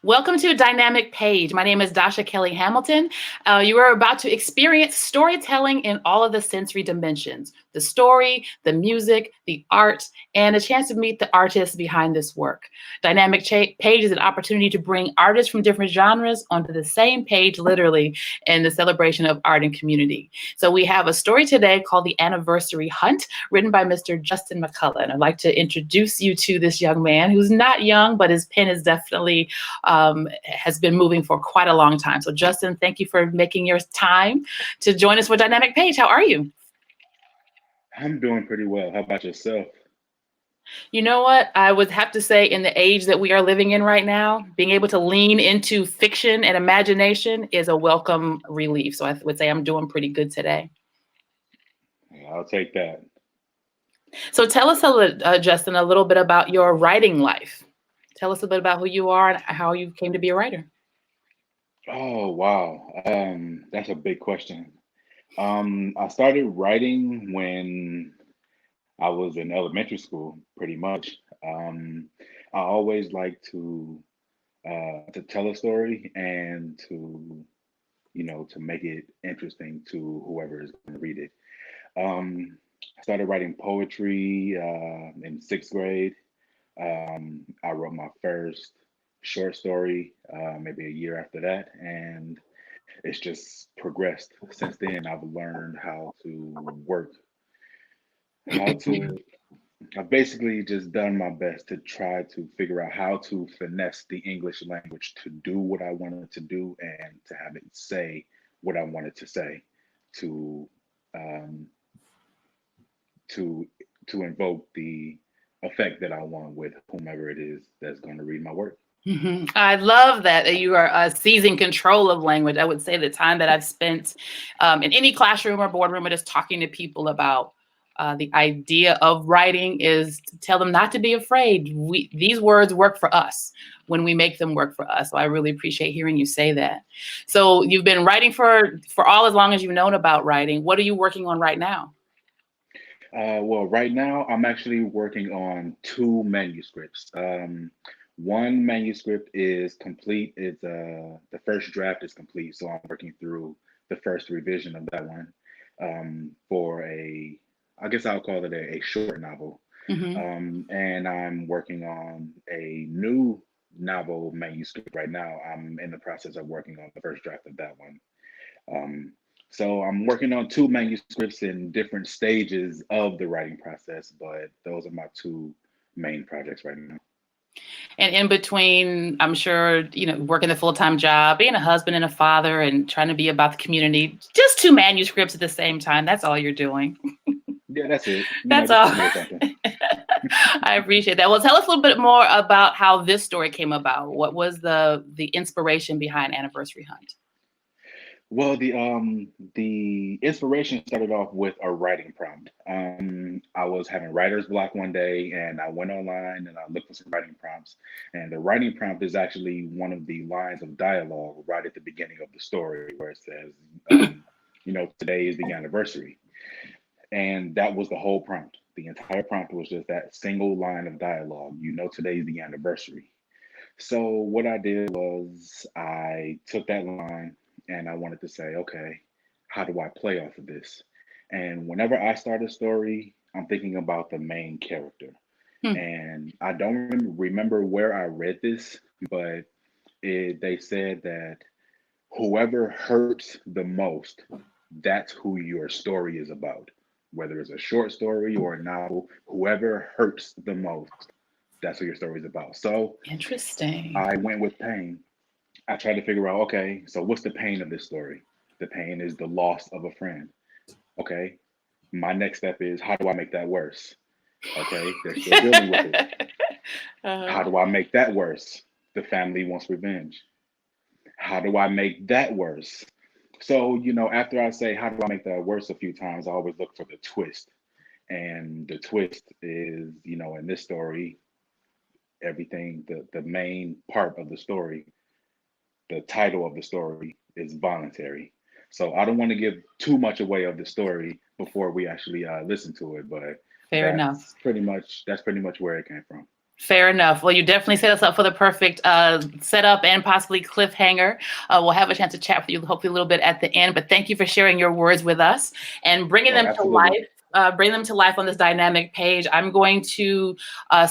Welcome to Dynamic Page. My name is Dasha Kelly Hamilton. You are about to experience storytelling in all of the sensory dimensions: the story, the music, the art, and a chance to meet the artists behind this work. Page is an opportunity to bring artists from different genres onto the same page, literally, in the celebration of art and community. So we have a story today called The Anniversary Hunt, written by Mr. Cheston McCulla. And I'd like to introduce you to this young man who's not young, but his pen is definitely has been moving for quite a long time. So Justin, thank you for making your time to join us for Dynamic Page. How are you? I'm doing pretty well. How about yourself? You know what? I would have to say, in the age that we are living in right now, being able to lean into fiction and imagination is a welcome relief. So I would say I'm doing pretty good today. Yeah, I'll take that. So tell us, Justin, a little bit about your writing life. Tell us a bit about who you are and how you came to be a writer. Oh, wow. That's a big question. I started writing when I was in elementary school, pretty much. I always like to tell a story and to make it interesting to whoever is going to read it. I started writing poetry in sixth grade. I wrote my first short story maybe a year after that, and it's just progressed since then. I've learned how to work, how to. I've basically just done my best to try to figure out how to finesse the English language to do what I wanted to do and to have it say what I wanted to say to um, to to invoke the effect that I want with whomever it is that's going to read my work. I love that you are seizing control of language. I would say the time that I've spent in any classroom or boardroom or just talking to people about the idea of writing is to tell them not to be afraid. These words work for us when we make them work for us. So I really appreciate hearing you say that. So you've been writing for all as long as you've known about writing. What are you working on right now? Well, right now I'm actually working on two manuscripts. One manuscript is complete. It's the first draft is complete, so I'm working through the first revision of that one for I guess I'll call it a short novel. Hmm. And I'm working on a new novel manuscript right now. I'm in the process of working on the first draft of that one. Um, so I'm working on two manuscripts in different stages of the writing process, but those are my two main projects right now. And in between, I'm sure, working the full-time job, being a husband and a father, and trying to be about the community, just two manuscripts at the same time. That's all you're doing. Yeah, that's it. That's Just all. a little something. I appreciate that. Well, tell us a little bit more about how this story came about. What was the inspiration behind Anniversary Hunt? Well, the inspiration started off with a writing prompt. I was having writer's block one day, and I went online and I looked for some writing prompts. And the writing prompt is actually one of the lines of dialogue right at the beginning of the story, where it says, today is the anniversary, and that was the whole prompt. The entire prompt was just that single line of dialogue. Today's the anniversary. So what I did was I took that line and I wanted to say, okay, how do I play off of this? And whenever I start a story, I'm thinking about the main character. Hmm. And I don't remember where I read this, but they said that whoever hurts the most, that's who your story is about. Whether it's a short story or a novel, whoever hurts the most, that's what your story is about. So Interesting. I went with pain. I tried to figure out, okay, so what's the pain of this story? The pain is the loss of a friend. Okay. My next step is, how do I make that worse? Okay. They're still dealing with it. uh, How do I make that worse? The family wants revenge. How do I make that worse? So, after I say, how do I make that worse a few times, I always look for the twist. And the twist is, in this story, everything, the main part of the story, the title of the story is voluntary. So I don't want to give too much away of the story before we actually listen to it, but Fair enough. that's pretty much where it came from. Fair enough. Well, you definitely set us up for the perfect setup and possibly cliffhanger. We'll have a chance to chat with you hopefully a little bit at the end, but thank you for sharing your words with us and bringing them to Absolutely. life. Bring them to life on this dynamic page. I'm going to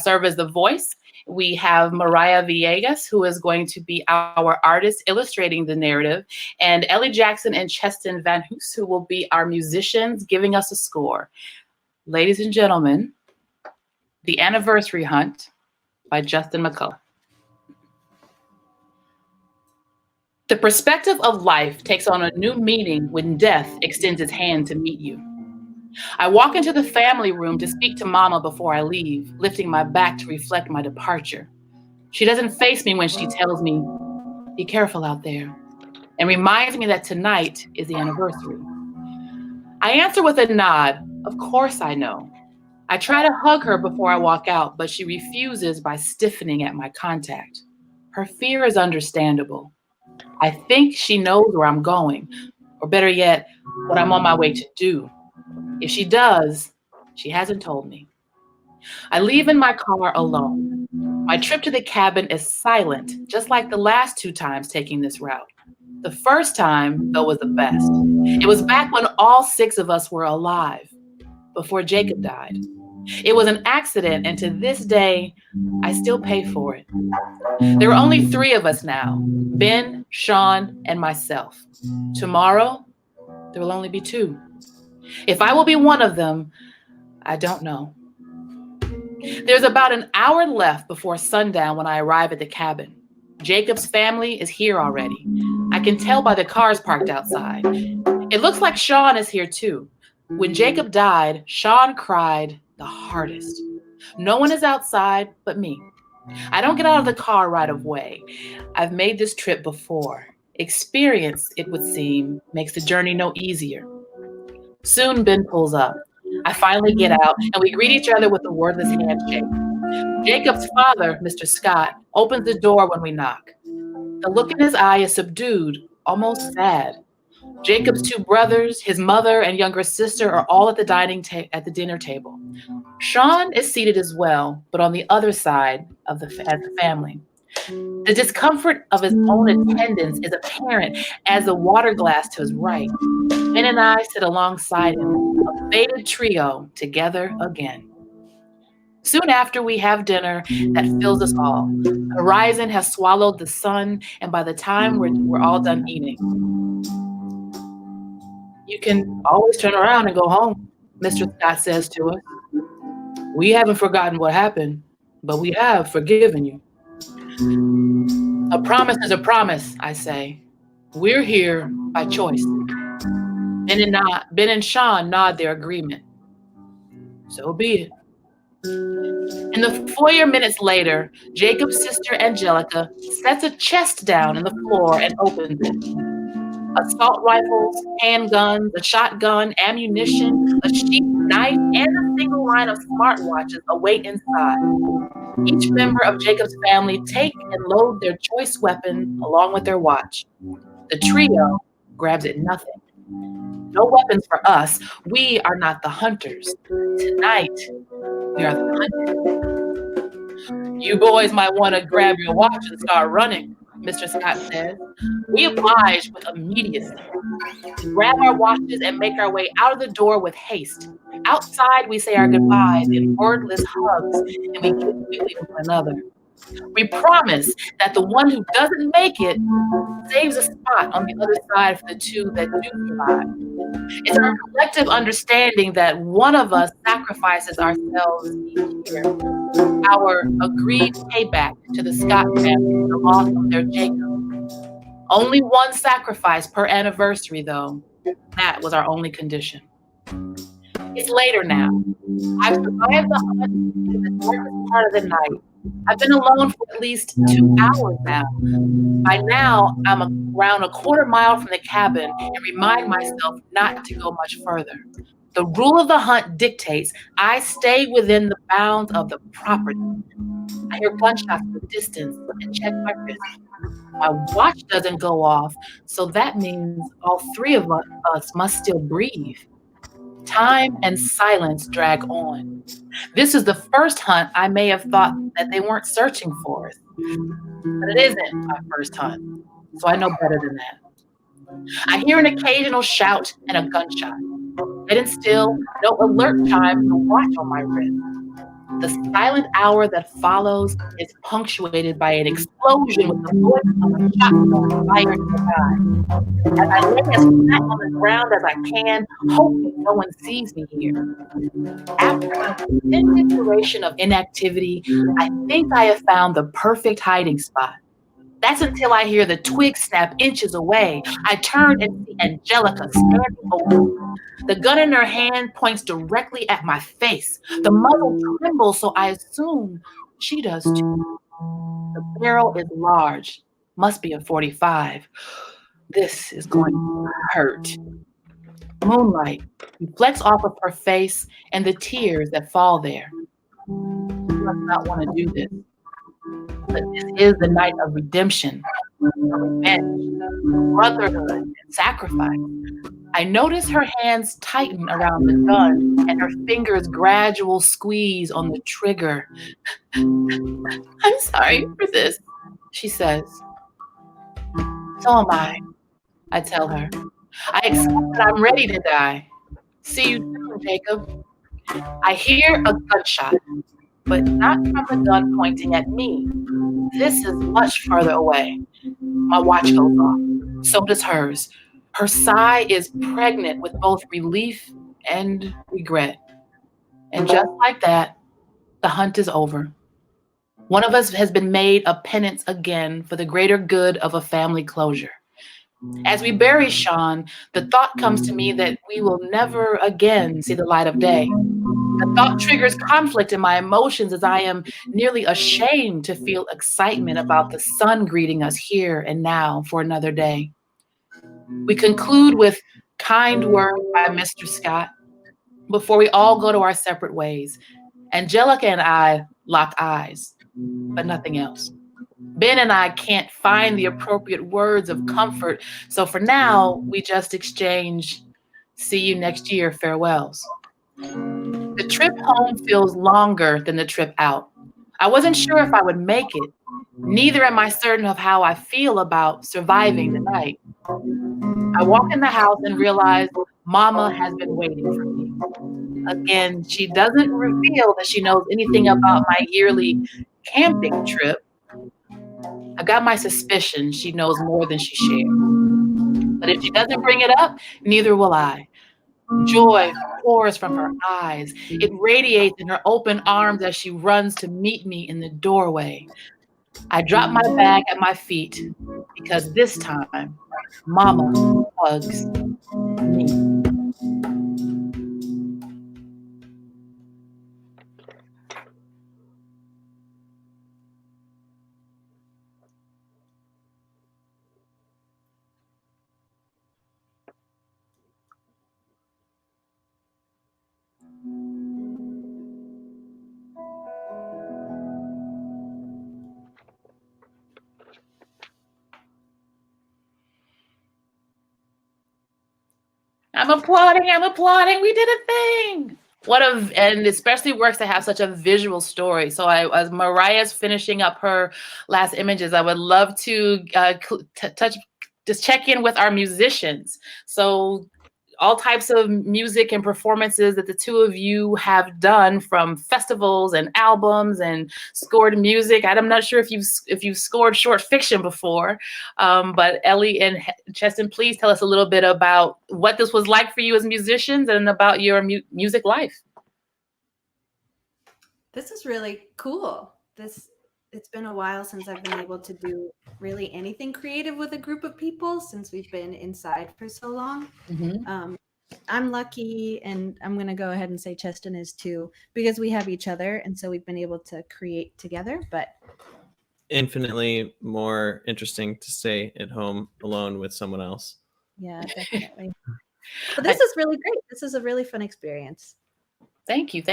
serve as the voice. We have Mariah Villegas, who is going to be our artist illustrating the narrative, and Ellie Jackson and Cheston VanHuss, who will be our musicians giving us a score. Ladies and gentlemen, The Anniversary Hunt by Justin McCulla. The perspective of life takes on a new meaning when death extends its hand to meet you. I walk into the family room to speak to Mama before I leave, lifting my back to reflect my departure. She doesn't face me when she tells me, "Be careful out there," and reminds me that tonight is the anniversary. I answer with a nod. Of course I know. I try to hug her before I walk out, but she refuses by stiffening at my contact. Her fear is understandable. I think she knows where I'm going, or better yet, what I'm on my way to do. If she does, she hasn't told me. I leave in my car alone. My trip to the cabin is silent, just like the last 2 times taking this route. The first time, though, was the best. It was back when all 6 of us were alive, before Jacob died. It was an accident, and to this day, I still pay for it. There are only 3 of us now, Ben, Sean, and myself. Tomorrow, there will only be 2. If I will be one of them, I don't know. There's about an hour left before sundown when I arrive at the cabin. Jacob's family is here already. I can tell by the cars parked outside. It looks like Sean is here too. When Jacob died, Sean cried the hardest. No one is outside but me. I don't get out of the car right away. I've made this trip before. Experience, it would seem, makes the journey no easier. Soon Ben pulls up. I finally get out, and we greet each other with a wordless handshake. Jacob's father, Mr. Scott, opens the door when we knock. The look in his eye is subdued, almost sad. Jacob's 2 brothers, his mother, and younger sister are all at the dinner table. Sean is seated as well, but on the other side of the family. The discomfort of his own attendance is apparent as the water glass to his right. Ben and I sit alongside him, a faded trio, together again. Soon after, we have dinner that fills us all. The horizon has swallowed the sun, and by the time we're all done eating, "You can always turn around and go home," Mr. Scott says to us. "We haven't forgotten what happened, but we have forgiven you." "A promise is a promise," I say. "We're here by choice." Ben and Sean nod their agreement. So be it. In the foyer minutes later, Jacob's sister Angelica sets a chest down on the floor and opens it. Assault rifles, handguns, a shotgun, ammunition, a sheath knife, and a single line of smartwatches await inside. Each member of Jacob's family take and load their choice weapon along with their watch. The trio grabs at nothing. No weapons for us. We are not the hunters. Tonight, we are the hunters. "You boys might want to grab your watch and start running," Mr. Scott says. We oblige with immediacy. We grab our watches and make our way out of the door with haste. Outside, we say our goodbyes in wordless hugs, and we kiss quickly to one another. We promise that the one who doesn't make it saves a spot on the other side for the 2 that do survive. It's our collective understanding that one of us sacrifices ourselves each year. Our agreed payback to the Scott family for the loss of their Jacob. Only one sacrifice per anniversary, though. That was our only condition. It's later now. I've survived the hunt in the darkest part of the night. I've been alone for at least 2 hours now. By now, I'm around a quarter mile from the cabin and remind myself not to go much further. The rule of the hunt dictates I stay within the bounds of the property. I hear gunshots in the distance and check my wrist. My watch doesn't go off, so that means all 3 of us must still breathe. Time and silence drag on. This is the first hunt I may have thought that they weren't searching for us. But it isn't my first hunt, so I know better than that. I hear an occasional shout and a gunshot. Dead and still, no alert chimes to watch on my wrist. The silent hour that follows is punctuated by an explosion with the voice of a shotgun fired nearby. As I lay as flat on the ground as I can, hoping no one sees me here. After an extended duration of inactivity, I think I have found the perfect hiding spot. That's until I hear the twig snap inches away. I turn and see Angelica standing over me. The gun in her hand points directly at my face. The muzzle trembles, so I assume she does too. The barrel is large, must be a 45. This is going to hurt. Moonlight reflects off of her face and the tears that fall there. She must not want to do this. But this is the night of redemption, of revenge, brotherhood, and sacrifice. I notice her hands tighten around the gun and her fingers gradual squeeze on the trigger. I'm sorry for this, she says. So am I tell her. I accept that I'm ready to die. See you soon, Jacob. I hear a gunshot, but not from the gun pointing at me. This is much further away. My watch goes off. So does hers. Her sigh is pregnant with both relief and regret. And just like that, the hunt is over. One of us has been made a penance again for the greater good of a family closure. As we bury Sean, the thought comes to me that we will never again see the light of day. The thought triggers conflict in my emotions as I am nearly ashamed to feel excitement about the sun greeting us here and now for another day. We conclude with kind words by Mr. Scott before we all go to our separate ways. Angelica and I lock eyes, but nothing else. Ben and I can't find the appropriate words of comfort, so for now, we just exchange see you next year farewells. The trip home feels longer than the trip out. I wasn't sure if I would make it. Neither am I certain of how I feel about surviving the night. I walk in the house and realize Mama has been waiting for me. Again, she doesn't reveal that she knows anything about my yearly camping trip. I got my suspicion she knows more than she shares. But if she doesn't bring it up, neither will I. Joy pours from her eyes. It radiates in her open arms as she runs to meet me in the doorway. I drop my bag at my feet because this time, Mama hugs me. I'm applauding. We did a thing. And especially works to have such a visual story. So as Mariah's finishing up her last images, I would love to just check in with our musicians. So all types of music and performances that the two of you have done, from festivals and albums and scored music. I'm not sure if you've scored short fiction before, but Ellie and Cheston, please tell us a little bit about what this was like for you as musicians and about your music life. This is really cool. It's been a while since I've been able to do really anything creative with a group of people since we've been inside for so long. Mm-hmm. I'm lucky, and I'm going to go ahead and say Cheston is too, because we have each other, and so we've been able to create together. But infinitely more interesting to stay at home alone with someone else. Yeah, definitely. But this is really great. This is a really fun experience. Thank you.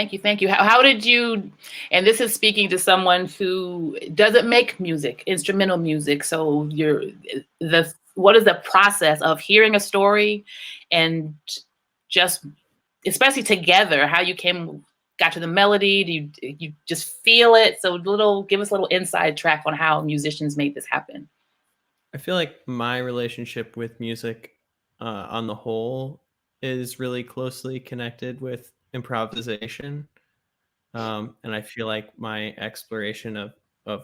How did you, and this is speaking to someone who doesn't make music, instrumental music. So what is the process of hearing a story and just especially together, how you got to the melody? Do you just feel it? So give us a little inside track on how musicians made this happen. I feel like my relationship with music on the whole is really closely connected with improvisation. And I feel like my exploration of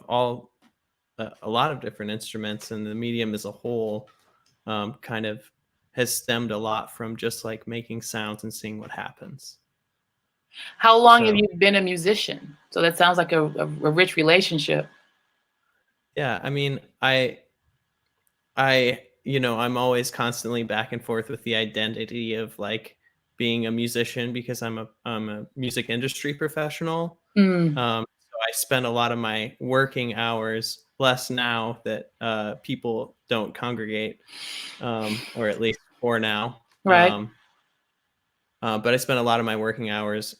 all a lot of different instruments and the medium as a whole kind of has stemmed a lot from just like making sounds and seeing what happens. How long have you been a musician? So that sounds like a rich relationship. Yeah, I mean, I'm always constantly back and forth with the identity of like being a musician because I'm a music industry professional. So I spend a lot of my working hours, less now that people don't congregate, or at least for now. Right. But I spend a lot of my working hours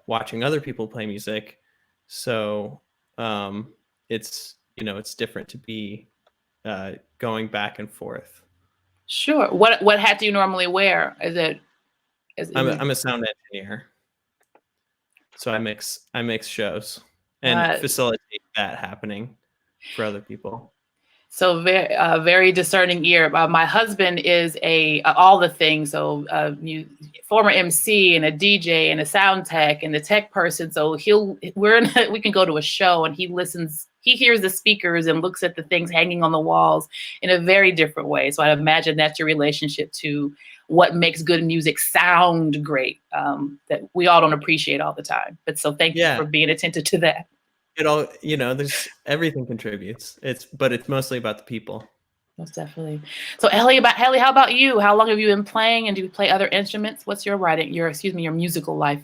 watching other people play music. So it's different to be going back and forth. Sure. What hat do you normally wear? I'm a sound engineer, so I mix shows and facilitate that happening for other people. So very discerning ear. My husband is all the things. So former MC and a DJ and a sound tech and a tech person. So we can go to a show and he listens. He hears the speakers and looks at the things hanging on the walls in a very different way. So I imagine that's your relationship to what makes good music sound great, that we all don't appreciate all the time. But so thank you for being attentive to that. It all, there's everything contributes. It's mostly about the people. Most definitely. So Ellie, how about you? How long have you been playing, and do you play other instruments? What's your your musical life?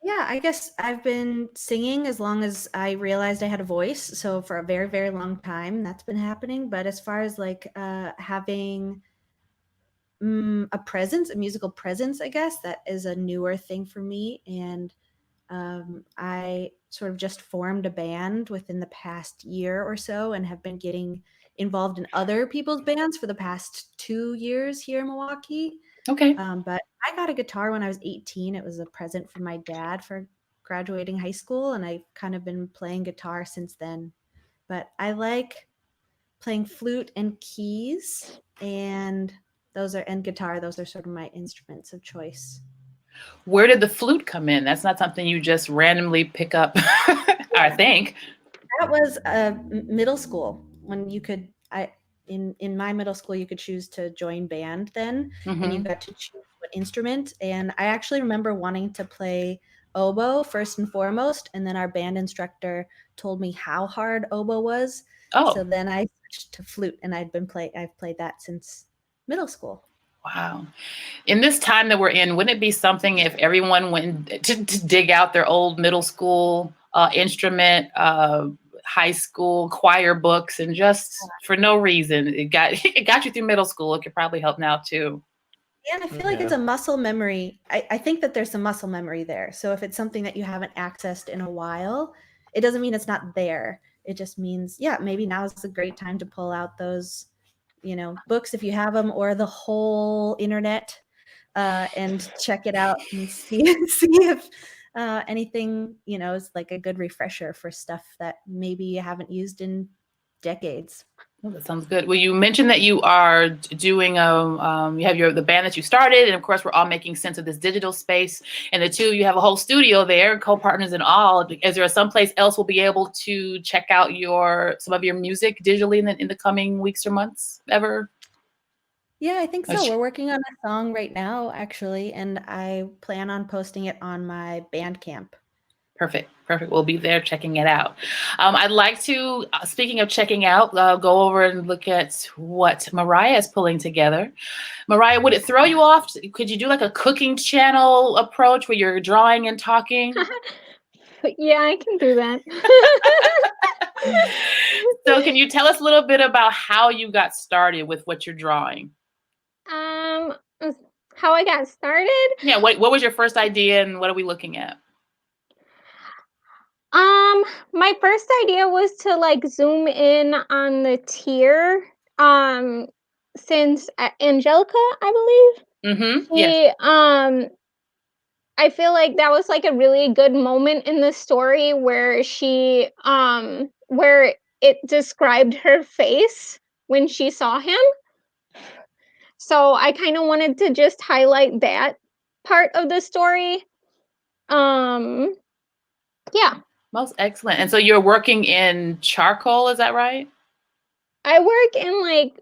Yeah, I guess I've been singing as long as I realized I had a voice. So for a very, very long time, that's been happening. But as far as like having a presence, a musical presence, I guess that is a newer thing for me. And I sort of just formed a band within the past year or so and have been getting involved in other people's bands for the past 2 years here in Milwaukee. Okay. But I got a guitar when I was 18. It was a present from my dad for graduating high school, and I've kind of been playing guitar since then. But I like playing flute and keys, and guitar. Those are sort of my instruments of choice. Where did the flute come in? That's not something you just randomly pick up, I think. That was middle school when you could. In my middle school, you could choose to join band then, and you got to choose what instrument. And I actually remember wanting to play oboe first and foremost, and then our band instructor told me how hard oboe was. Oh. So then I switched to flute, and I've played that since middle school. Wow. In this time that we're in, wouldn't it be something if everyone went to dig out their old middle school instrument, high school choir books, and just for no reason, it got you through middle school. It could probably help now too. Yeah, and I feel like it's a muscle memory. I think that there's some muscle memory there. So if it's something that you haven't accessed in a while, it doesn't mean it's not there. It just means, maybe now is a great time to pull out those books if you have them, or the whole internet, and check it out and see if anything is like a good refresher for stuff that maybe you haven't used in decades. Oh, that sounds good. Well, you mentioned that you are doing you have the band that you started, and of course we're all making sense of this digital space, and the two, you have a whole studio there, co-partners and all. Is there someplace else we'll be able to check out some of your music digitally in the coming weeks or months ever? Yeah, I think so. We're working on a song right now, actually, and I plan on posting it on my Bandcamp. Perfect. We'll be there checking it out. I'd like to, speaking of checking out, go over and look at what Mariah is pulling together. Mariah, would it throw you off? Could you do like a cooking channel approach where you're drawing and talking? Yeah, I can do that. So can you tell us a little bit about how you got started with what you're drawing? How I got started? Yeah, what was your first idea, and what are we looking at? My first idea was to like zoom in on the tear. Since Angelica, I believe. Yes. I feel like that was like a really good moment in the story where where it described her face when she saw him. So I kind of wanted to just highlight that part of the story. Yeah. Most excellent. And so you're working in charcoal, is that right? I work in like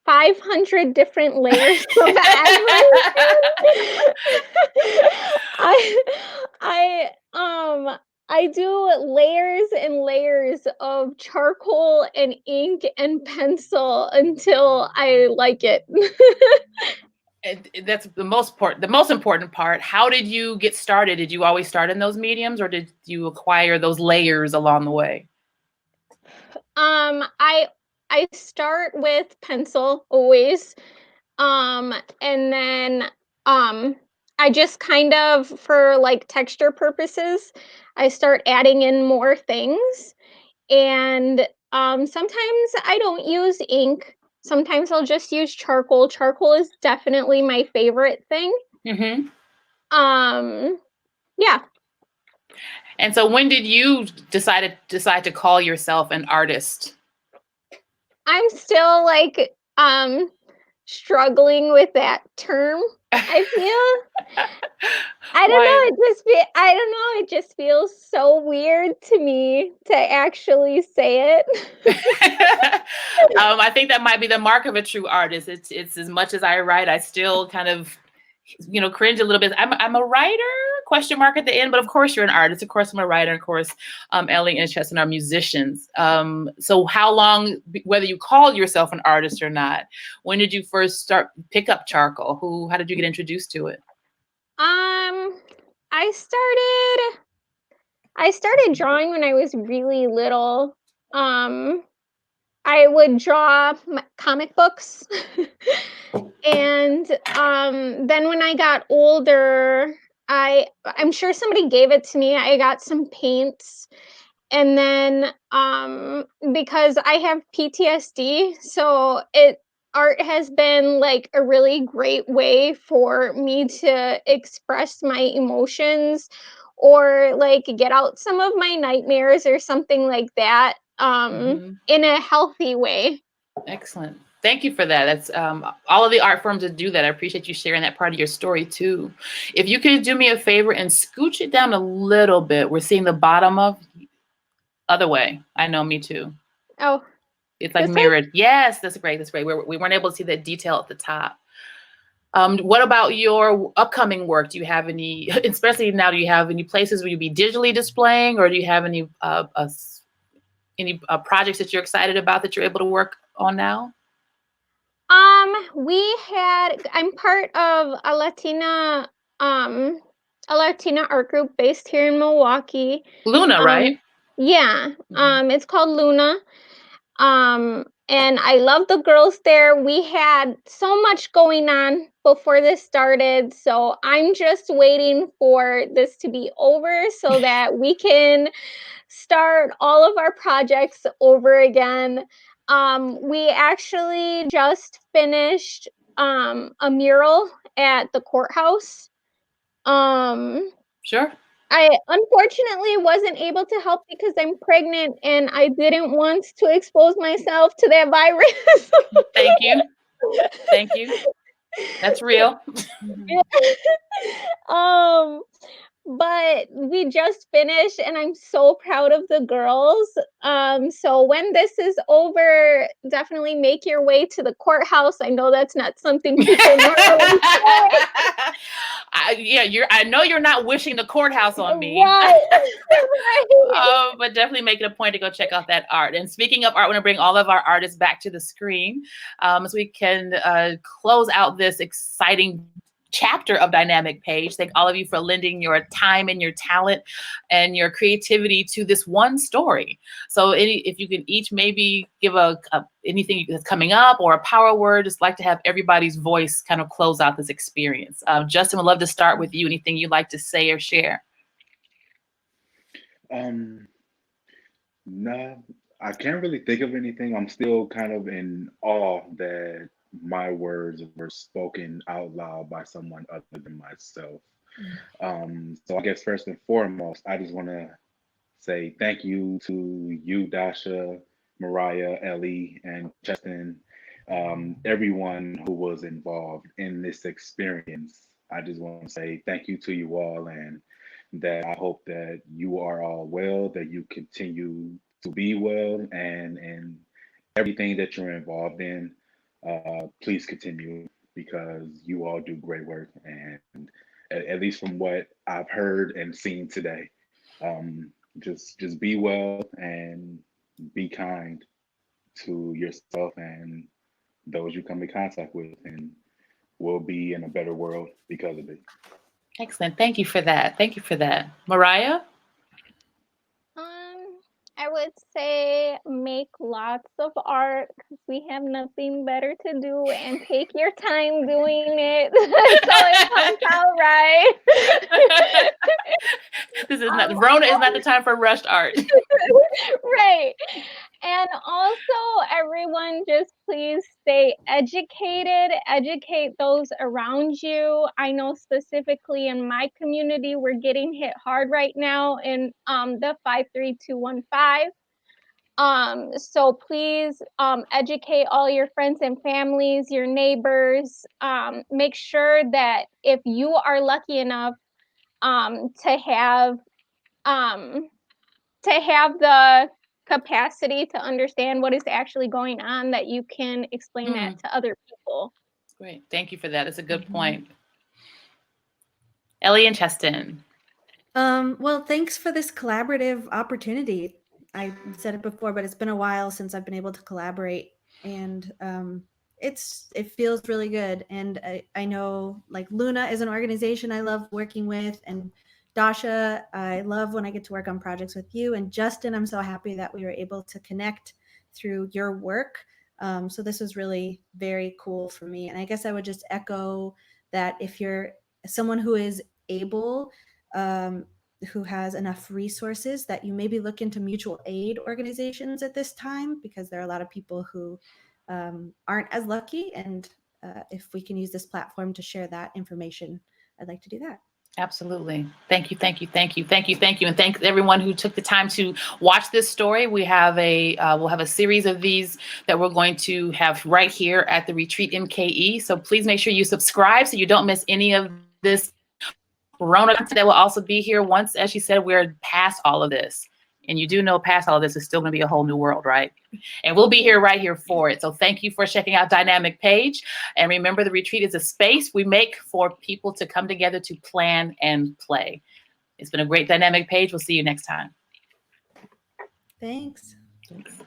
500 different layers of admiration. I do layers and layers of charcoal and ink and pencil until I like it. That's the most important part. How did you get started? Did you always start in those mediums, or did you acquire those layers along the way? I start with pencil always. And then I just kind of, for like texture purposes, I start adding in more things. And sometimes I don't use ink. Sometimes I'll just use charcoal. Charcoal is definitely my favorite thing. Mm-hmm. Yeah. And so when did you decide to call yourself an artist? I'm still like struggling with that term. I feel I don't know, I don't know, it just feels so weird to me to actually say it. I think that might be the mark of a true artist. It's as much as I write, I still kind of, cringe a little bit. I'm a writer, question mark at the end, but of course you're an artist. Of course I'm a writer. Of course, Ellie and Cheston are musicians. So how long, whether you call yourself an artist or not, when did you first pick up charcoal? How did you get introduced to it? I started drawing when I was really little. I would draw comic books. And then when I got older, I'm sure somebody gave it to me. I got some paints. And then because I have PTSD, so art has been like a really great way for me to express my emotions or like get out some of my nightmares or something like that in a healthy way. Excellent. Thank you for that. That's all of the art forms that do that. I appreciate you sharing that part of your story too. If you could do me a favor and scooch it down a little bit. We're seeing the bottom of other way. I know, me too. Oh, it's like mirrored. Yes, that's great. That's great. We weren't able to see that detail at the top. What about your upcoming work? Do you have any, especially now, do you have any places where you'll be digitally displaying, or do you have any projects that you're excited about that you're able to work on now? I'm part of a Latina art group based here in Milwaukee. Luna, right? Yeah. It's called Luna. And I love the girls there. We had so much going on before this started, so I'm just waiting for this to be over so that we can start all of our projects over again. We actually just finished a mural at the courthouse. Sure. I unfortunately wasn't able to help because I'm pregnant and I didn't want to expose myself to that virus. Thank you. Thank you. That's real. But we just finished and I'm so proud of the girls. So when this is over, definitely make your way to the courthouse. I know that's not something people normally say. I know you're not wishing the courthouse on me. Right. But definitely make it a point to go check out that art. And speaking of art, I want to bring all of our artists back to the screen so we can close out this exciting chapter of Dynamic Page. Thank all of you for lending your time and your talent and your creativity to this one story. So if you can each maybe give anything that's coming up or a power word, just like to have everybody's voice kind of close out this experience. Justin, would love to start with you. Anything you'd like to say or share? No, I can't really think of anything. I'm still kind of in awe that my words were spoken out loud by someone other than myself. So I guess first and foremost, I just want to say thank you to you, Dasha, Mariah, Ellie, and Cheston, everyone who was involved in this experience. I just want to say thank you to you all, and that I hope that you are all well, that you continue to be well, and everything that you're involved in, please continue because you all do great work. And at least from what I've heard and seen today, just be well and be kind to yourself and those you come in contact with, and we'll be in a better world because of it. Excellent. Thank you for that. Thank you for that. Mariah? I would say make lots of art because we have nothing better to do, and take your time doing it so it comes out right. This is not Rona is not the time for rushed art. Right. And also, everyone, just please stay educated, educate those around you. I know specifically in my community, we're getting hit hard right now in the 53215. So please educate all your friends and families, your neighbors. Make sure that if you are lucky enough to have the capacity to understand what is actually going on, that you can explain that to other people. Great. Thank you for that. It's a good point. Ellie and Cheston. Well, thanks for this collaborative opportunity. I said it before, but it's been a while since I've been able to collaborate, and it feels really good. And I know, like, Luna is an organization I love working with, and Dasha, I love when I get to work on projects with you. And Justin, I'm so happy that we were able to connect through your work. So this was really very cool for me. And I guess I would just echo that if you're someone who is able, who has enough resources, that you maybe look into mutual aid organizations at this time, because there are a lot of people who aren't as lucky. And if we can use this platform to share that information, I'd like to do that. Absolutely. Thank you, thank you, thank you, thank you, thank you. And thanks everyone who took the time to watch this story. We have we'll have a series of these that we're going to have right here at the Retreat MKE. So please make sure you subscribe so you don't miss any of this Rona that will also be here once, as she said, we're past all of this. And you do know past all of this is still going to be a whole new world, right? And we'll be here right here for it. So thank you for checking out Dynamic Page. And remember, the retreat is a space we make for people to come together to plan and play. It's been a great Dynamic Page. We'll see you next time. Thanks. Thanks.